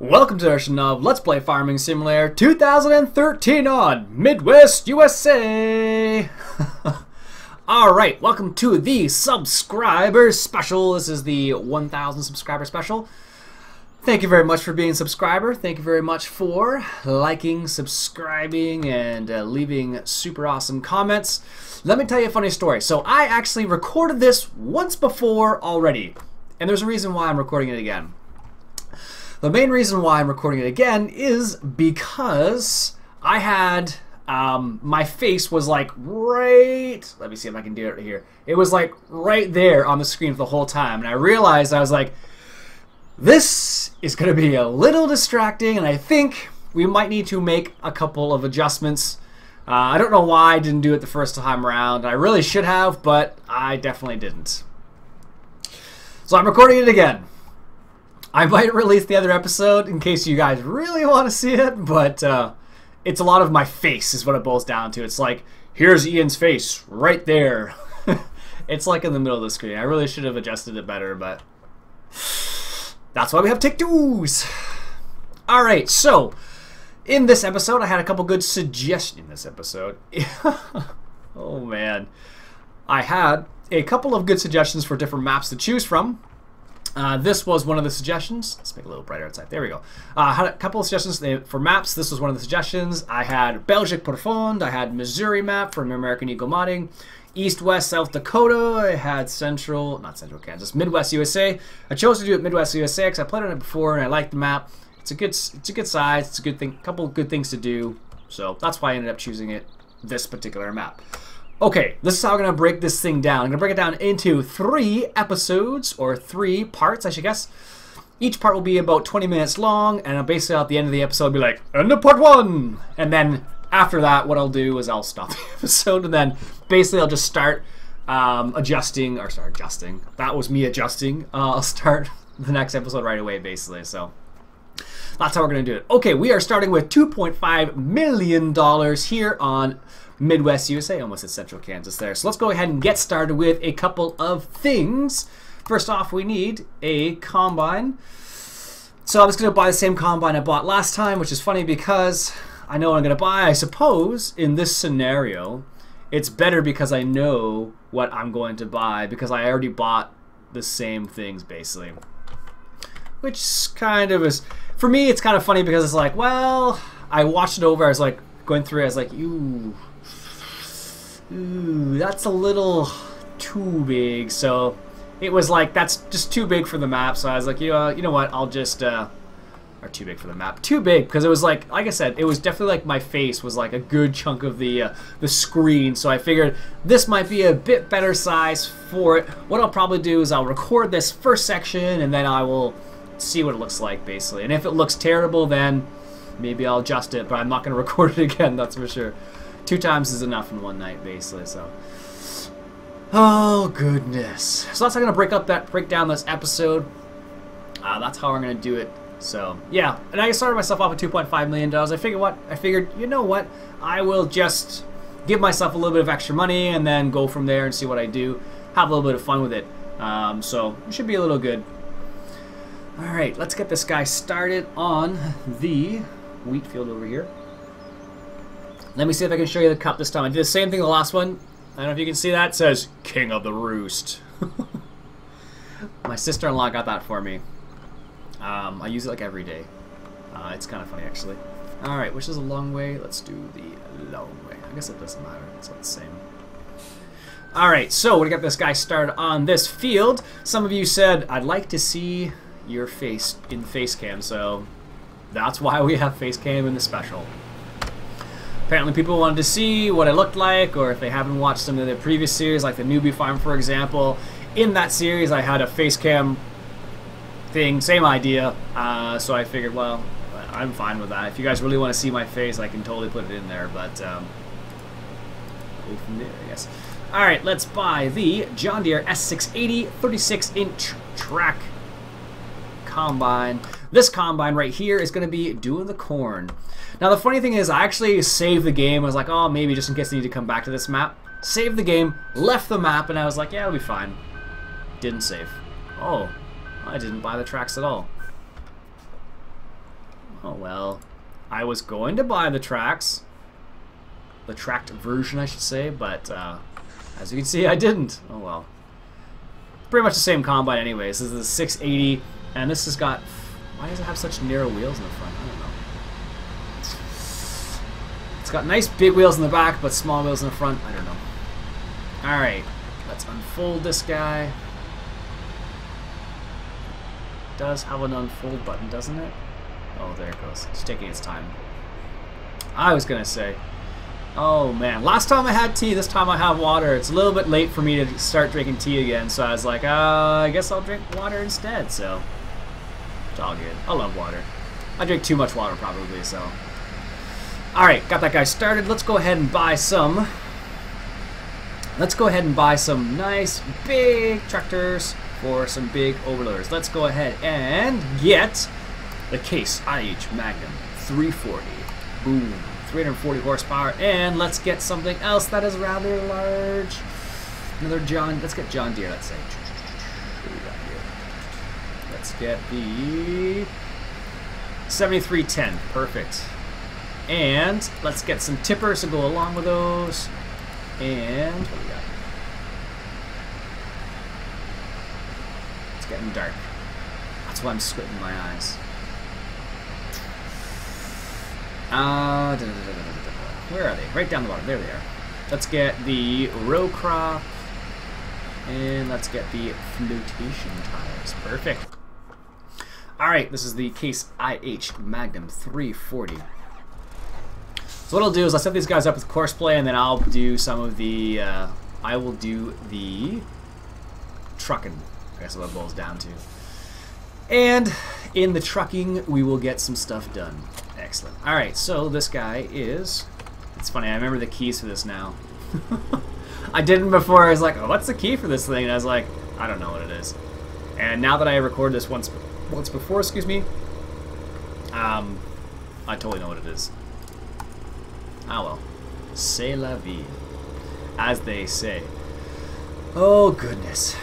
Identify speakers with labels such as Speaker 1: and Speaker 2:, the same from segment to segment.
Speaker 1: Welcome to the version of Let's Play Farming Simulator 2013 on Midwest, USA! Alright, welcome to the subscriber special. This is the 1,000 subscriber special. Thank you very much for being a subscriber. Thank you very much for liking, subscribing, and leaving super awesome comments. Let me tell you a funny story. So I actually recorded this once before already, and there's a reason why I'm recording it again. The main reason why I'm recording it again is because I had, my face was like right, let me see if I can do it right here. It was like right there on the screen for the whole time. And I realized, I was like, this is going to be a little distracting, and I think we might need to make a couple of adjustments. I don't know why I didn't do it the first time around. I really should have, but I definitely didn't. So I'm recording it again. I might release the other episode in case you guys really want to see it, but it's a lot of my face is what it boils down to. It's like, here's Ian's face right there. It's like in the middle of the screen. I really should have adjusted it better, but that's why we have take-twos. Alright, so in this episode, I had a couple good suggestions in this episode. Oh man. I had a couple of good suggestions for different maps to choose from. This was one of the suggestions. Let's make it a little brighter outside. There we go. I had a couple of suggestions for maps. This was one of the suggestions. I had Belgique Profonde. I had Missouri map from American Eagle Modding. East, West, South Dakota. I had not Central Kansas, Midwest USA. I chose to do it Midwest USA because I played on it before and I liked the map. It's a good size. It's a good thing. Couple of good things to do. So that's why I ended up choosing it. This particular map. Okay, this is how I'm going to break this thing down. I'm going to break it down into 3 episodes, or 3 parts, I should guess. Each part will be about 20 minutes long, and basically at the end of the episode, I'll be like, end of part 1! And then after that, what I'll do is I'll stop the episode, and then basically I'll just start adjusting. That was me adjusting. I'll start the next episode right away, basically, so that's how we're going to do it. Okay, we are starting with $2.5 million here on Midwest USA, almost at Central Kansas there. So let's go ahead and get started with a couple of things. First off, we need a combine. So I'm just going to buy the same combine I bought last time, which is funny because I know what I'm going to buy. I suppose in this scenario, it's better because I know what I'm going to buy because I already bought the same things basically. Which kind of is, for me, it's kind of funny because it's like, well, I watched it over, I was like, going through it, I was like, ooh, that's a little too big. So it was like, that's just too big for the map. So I was like, you know what, I'll just, or too big for the map. Too big, because it was like I said, it was definitely like my face was like a good chunk of the screen. So I figured this might be a bit better size for it. What I'll probably do is I'll record this first section and then I will see what it looks like basically. And if it looks terrible, then maybe I'll adjust it, but I'm not going to record it again, that's for sure. 2 times is enough in one night, basically, so. Oh, goodness. So that's how I'm going to break down this episode. That's how I'm going to do it. So, yeah. And I started myself off with $2.5 million. I figured, you know what? I will just give myself a little bit of extra money and then go from there and see what I do. Have a little bit of fun with it. So, it should be a little good. Alright, let's get this guy started on the wheat field over here. Let me see if I can show you the cup this time. I did the same thing the last one. I don't know if you can see that. It says King of the Roost. My sister-in-law got that for me. I use it like every day. It's kind of funny actually. Alright, which is a long way? Let's do the long way. I guess it doesn't matter. It's all the same. Alright, so we got this guy started on this field. Some of you said, I'd like to see your face in face cam, so that's why we have face cam in the special. Apparently people wanted to see what it looked like, or if they haven't watched some of the previous series, like the Newbie Farm, for example. In that series, I had a face cam thing, same idea. So I figured, well, I'm fine with that. If you guys really want to see my face, I can totally put it in there, but go from there, I guess. Alright, let's buy the John Deere S680 36-inch track combine. This combine right here is going to be doing the corn. Now the funny thing is, I actually saved the game. I was like, oh, maybe just in case I need to come back to this map. Saved the game, left the map, and I was like, yeah, it'll be fine. Didn't save. Oh, I didn't buy the tracks at all. Oh well. I was going to buy the tracks. The tracked version, I should say, but as you can see, I didn't. Oh well. Pretty much the same combine anyways. This is the 680, and this has got... Why does it have such narrow wheels in the front? I don't know. It's got nice big wheels in the back, but small wheels in the front. I don't know. Alright, let's unfold this guy. It does have an unfold button, doesn't it? Oh, there it goes. It's taking its time. I was going to say... Oh man, last time I had tea, this time I have water. It's a little bit late for me to start drinking tea again, so I was like, I guess I'll drink water instead, so it's all good. I love water. I drink too much water probably, so. Alright, got that guy started. Let's go ahead and buy some. Let's go ahead and buy some nice big tractors for some big overloaders. Let's go ahead and get the Case IH Magnum 340. Boom. 340 horsepower, and let's get something else that is rather large. Another let's get John Deere, let's say. What do we got here? Let's get the 7310, perfect. And let's get some tippers to go along with those. And what do we got? It's getting dark. That's why I'm squinting my eyes. Where are they? Right down the bottom. There they are. Let's get the row crop, and let's get the flotation tires. Perfect. Alright, this is the Case IH Magnum 340. So what I'll do is I'll set these guys up with course play, and then I'll do some of the, I will do the trucking. I guess what it boils down to. And in the trucking, we will get some stuff done. Excellent. Alright, so this guy is... It's funny, I remember the keys for this now. I didn't before. I was like, oh, what's the key for this thing? And I was like, I don't know what it is. And now that I recorded this once before, excuse me, I totally know what it is. Ah well. C'est la vie, as they say. Oh, goodness.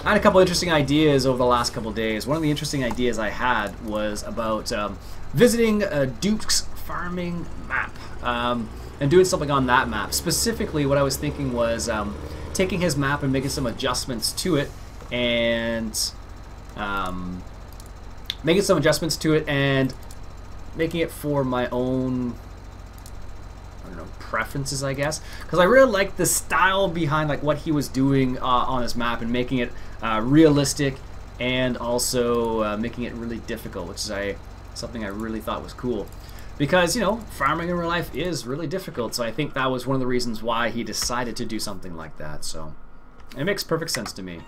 Speaker 1: I had a couple interesting ideas over the last couple days. One of the interesting ideas I had was about visiting Duke's farming map and doing something on that map. Specifically, what I was thinking was taking his map and making some adjustments to it, and making it for my own, I don't know, preferences, I guess, because I really like the style behind like what he was doing on his map, and making it realistic, and also making it really difficult, which is something I really thought was cool, because, you know, farming in real life is really difficult. So I think that was one of the reasons why he decided to do something like that. So it makes perfect sense to me.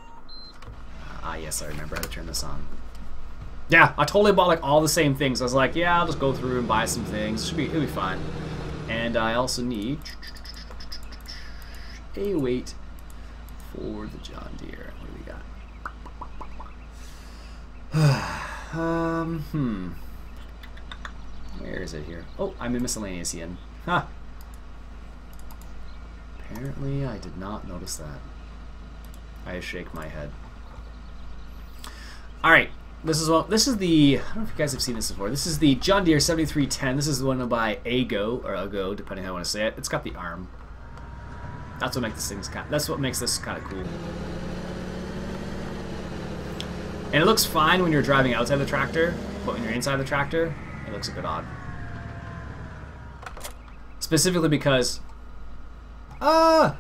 Speaker 1: Yes, I remember how to turn this on. Yeah, I totally bought like all the same things. I was like, yeah, I'll just go through and buy some things. It'll be fine. And I also need a weight for the John Deere. What do we got? Where is it here? Oh, I'm in miscellaneous, Iain. Huh. Apparently, I did not notice that. I shake my head. All right. This is the, I don't know if you guys have seen this before. This is the John Deere 7310. This is the one by Ago, or Ago, depending on how I want to say it. It's got the arm. That's what makes this kind of cool. And it looks fine when you're driving outside the tractor, but when you're inside the tractor, it looks a bit odd. Specifically because can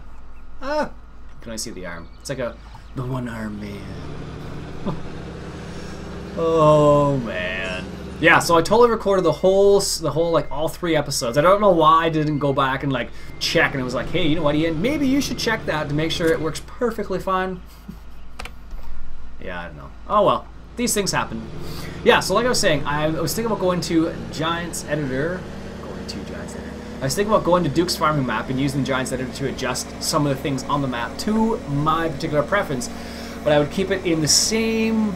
Speaker 1: I see the arm? It's like the one-arm man. Oh man. Yeah, so I totally recorded the whole like all 3 episodes. I don't know why I didn't go back and like check, and it was like, hey, you know what, Iain, maybe you should check that to make sure it works perfectly fine. Yeah, I don't know. Oh well, these things happen. Yeah, so like I was saying, I was thinking about going to Giants Editor. I was thinking about going to Duke's farming map and using Giants Editor to adjust some of the things on the map to my particular preference, but I would keep it in the same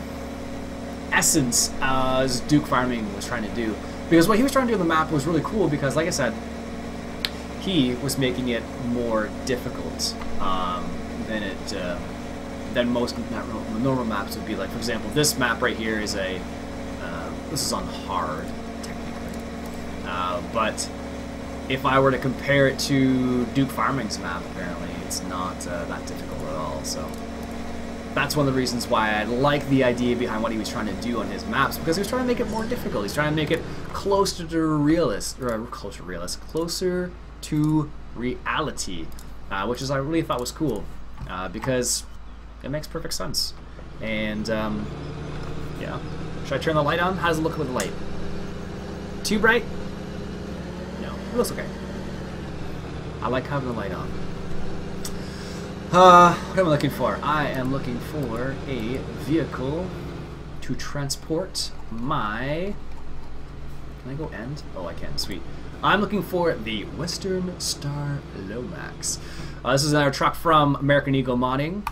Speaker 1: essence as Duke Farming was trying to do, because what he was trying to do on the map was really cool, because like I said, he was making it more difficult than most normal maps would be. Like, for example, this map right here is this is on hard technically, But if I were to compare it to Duke Farming's map, apparently it's not that difficult at all. So that's one of the reasons why I like the idea behind what he was trying to do on his maps, because he was trying to make it more difficult. He's trying to make it closer to closer to reality, which is I really thought was cool, because it makes perfect sense. And yeah, should I turn the light on? How does it look with the light? Too bright? No, it looks okay. I like having the light on. What am I looking for? I am looking for a vehicle to transport my... Can I go end? Oh, I can. Sweet. I'm looking for the Western Star Lomax. This is another truck from American Eagle Modding,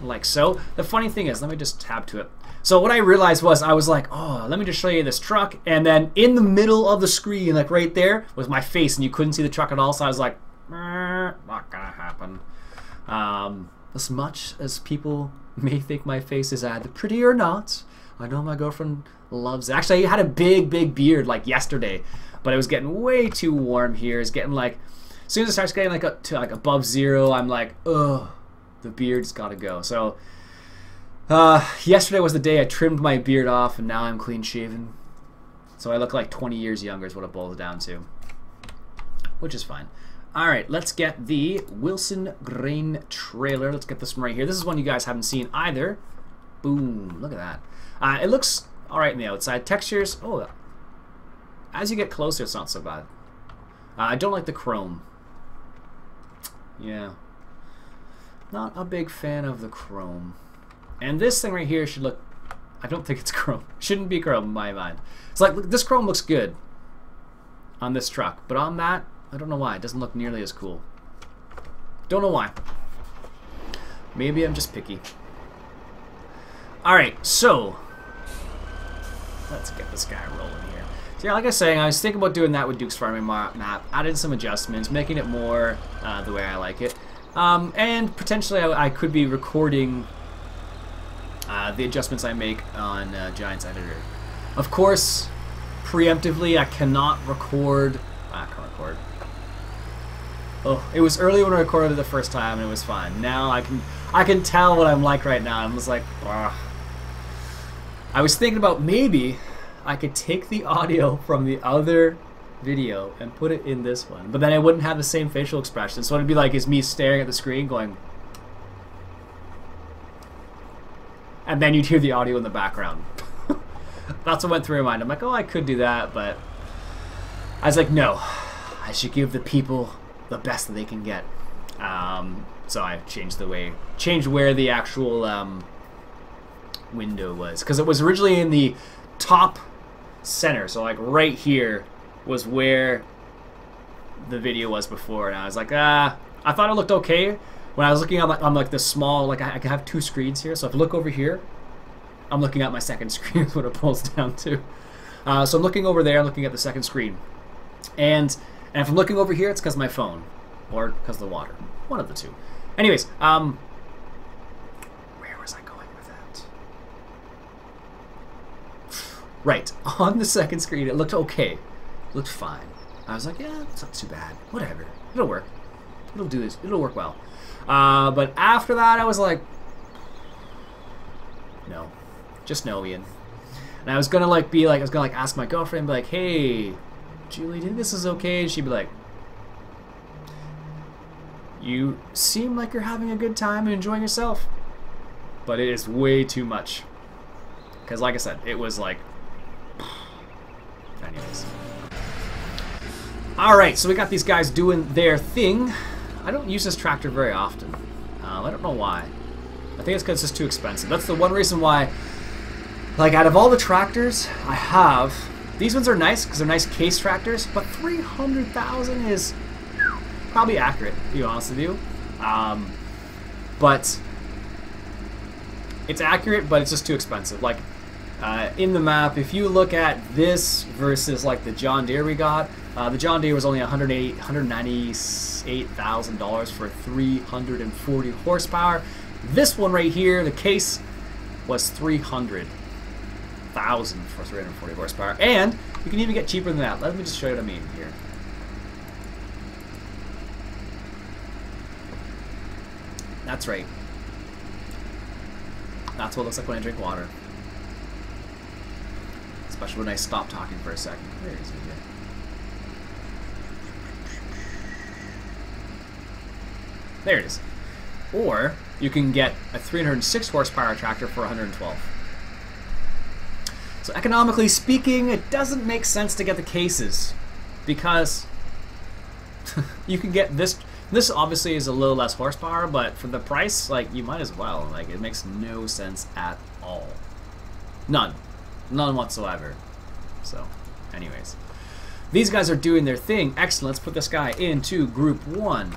Speaker 1: like so. The funny thing is, let me just tab to it. So what I realized was, I was like, oh, let me just show you this truck, and then in the middle of the screen, like right there, was my face, and you couldn't see the truck at all, so I was like, not gonna happen. As much as people may think my face is either pretty or not, I know my girlfriend loves it. Actually, I had a big beard like yesterday, but it was getting way too warm here. It's getting like, as soon as it starts getting like up to like above 0, I'm like, ugh, the beard's gotta go. So yesterday was the day I trimmed my beard off, and now I'm clean shaven. So I look like 20 years younger is what it boils down to, which is fine. Alright, let's get the Wilson grain trailer. Let's get this one right here. This is one you guys haven't seen either. Boom, look at that. It looks alright on the outside. Textures, oh, as you get closer, it's not so bad. I don't like the chrome. Yeah. Not a big fan of the chrome. And this thing right here should look... I don't think it's chrome. Shouldn't be chrome in my mind. It's like, this chrome looks good on this truck, but on that, I don't know why. It doesn't look nearly as cool. Don't know why. Maybe I'm just picky. Alright, so let's get this guy rolling here. So yeah, like I was saying, I was thinking about doing that with Duke's Farming map, adding some adjustments, making it more the way I like it. And potentially I could be recording the adjustments I make on Giant's Editor. Of course, preemptively, I cannot record... I can't record. Oh, it was early when I recorded it the first time, and it was fine. Now I can tell what I'm like right now. I'm just like, ugh. I was thinking about maybe I could take the audio from the other video and put it in this one, but then I wouldn't have the same facial expression. So it'd be like, it's me staring at the screen going, and then you'd hear the audio in the background. That's what went through my mind. I'm like, oh, I could do that, but I was like, no, I should give the people the best that they can get. So I changed where the actual window was, because it was originally in the top center, so like right here was where the video was before, and I was like, I thought it looked okay when I was looking on like the small, like I have two screens here, so if I look over here, I'm looking at my second screen is what it pulls down to. So I'm looking over there, I'm looking at the second screen, and if I'm looking over here, it's because of my phone, or because of the water. One of the two. Anyways, where was I going with that? Right, on the second screen, it looked okay. It looked fine. I was like, yeah, it's not too bad. Whatever. It'll work. It'll do this. It'll work well. But after that, I was like, no. Just no, Ian. And I was gonna ask my girlfriend, and be like, hey, Julie, do you think this is okay? And she'd be like, you seem like you're having a good time and enjoying yourself, but it is way too much. Because like I said, it was like, anyways. Alright, so we got these guys doing their thing. I don't use this tractor very often. I don't know why. I think it's because it's just too expensive. That's the one reason why, like, out of all the tractors I have, these ones are nice because they're nice case tractors, but 300,000 is probably accurate, to be honest with you. But it's accurate, but it's just too expensive. Like, in the map, if you look at this versus like the John Deere we got, the John Deere was only $198,000 for 340 horsepower. This one right here, the case, was 300. 1,000 for 340 horsepower. And you can even get cheaper than that. Let me just show you what I mean here. That's right. That's what it looks like when I drink water. Especially when I stop talking for a second. Where is it here? There it is. Or you can get a 306 horsepower tractor for 112. So economically speaking, it doesn't make sense to get the cases because you can get this. This obviously is a little less horsepower, but for the price, like, you might as well. Like, it makes no sense at all. None. None whatsoever. So, anyways. These guys are doing their thing. Excellent. Let's put this guy into Group 1.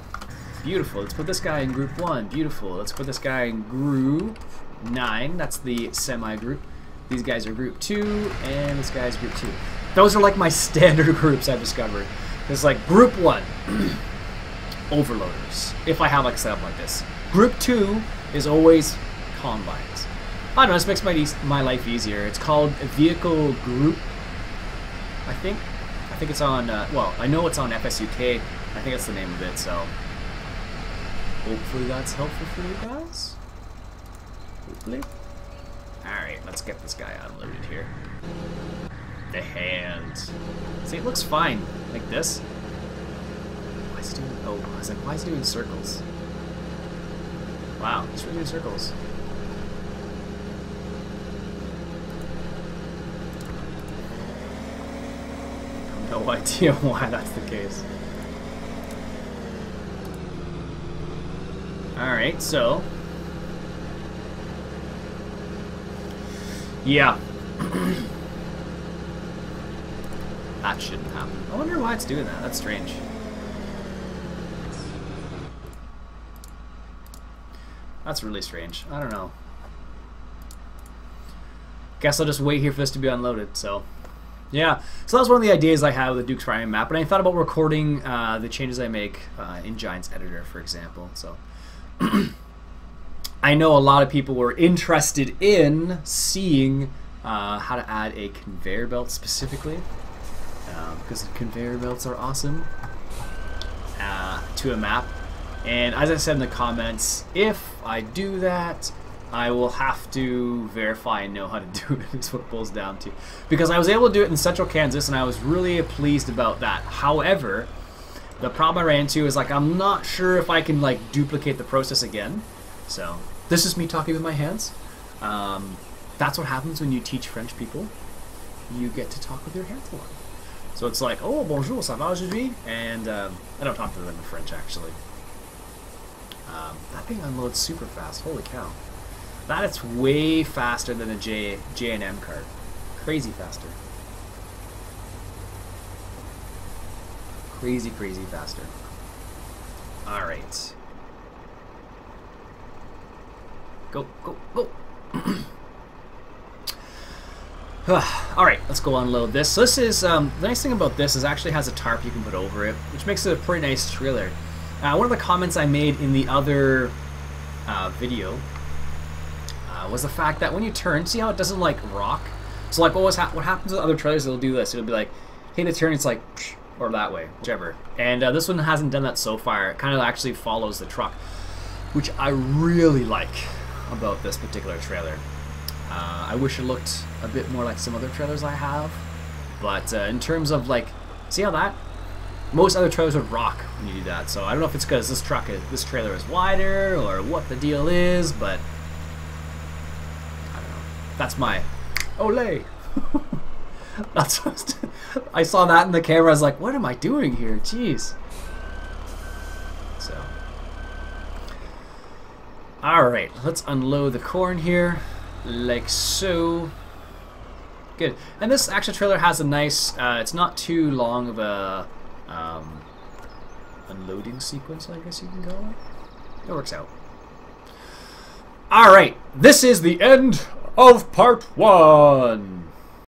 Speaker 1: Beautiful. Let's put this guy in Group 1. Beautiful. Let's put this guy in Group 9. That's the semi-group. These guys are Group 2, and this guy's Group 2. Those are like my standard groups I've discovered. It's like Group 1. Overloaders, if I have like a setup like this. Group 2 is always combines. I don't know, this makes my life easier. It's called Vehicle Group, I think. I think it's on, well, I know it's on FSUK. I think that's the name of it, so hopefully that's helpful for you guys. Hopefully. Alright, let's get this guy unloaded here. The hand. See, it looks fine, like this. Oh, I was like, why is he doing circles? Wow, he's really doing circles. I have no idea why that's the case. Alright, so. Yeah. That shouldn't happen. I wonder why it's doing that. That's strange. That's really strange. I don't know. Guess I'll just wait here for this to be unloaded. So, yeah. So that was one of the ideas I had with the Duke's Priming map. And I thought about recording the changes I make in Giant's editor, for example. So, I know a lot of people were interested in seeing how to add a conveyor belt specifically. Because the conveyor belts are awesome to a map. And as I said in the comments, if I do that, I will have to verify and know how to do it, is what it boils down to. Because I was able to do it in central Kansas, and I was really pleased about that. However, the problem I ran into is, like, I'm not sure if I can, like, duplicate the process again. So, this is me talking with my hands. That's what happens when you teach French people. You get to talk with your hands a lot. So it's like, oh, bonjour, ça va aujourd'hui? And I don't talk to them in French, actually. That thing unloads super fast. Holy cow. That is way faster than a J&M cart. Crazy faster. Crazy, crazy faster. Alright. Go, go, go. Alright, let's go unload this. So this is, the nice thing about this is it actually has a tarp you can put over it, which makes it a pretty nice trailer. One of the comments I made in the other video was the fact that when you turn, see how it doesn't like rock? So like what happens with other trailers, it'll do this. It'll be like, hey, the turn, it's like, or that way, whichever. And this one hasn't done that so far. It kind of actually follows the truck, which I really like about this particular trailer. I wish it looked a bit more like some other trailers I have, but in terms of like, see how that? Most other trailers would rock when you do that, so I don't know if it's because this trailer is wider or what the deal is, but I don't know. That's my Olay. That's what I saw that in the camera. I was like, what am I doing here? Jeez. So, all right, let's unload the corn here, like so. Good. And this actual trailer has a nice. It's not too long of a unloading sequence, I guess you can go. It works out. Alright, this is the end of part 1.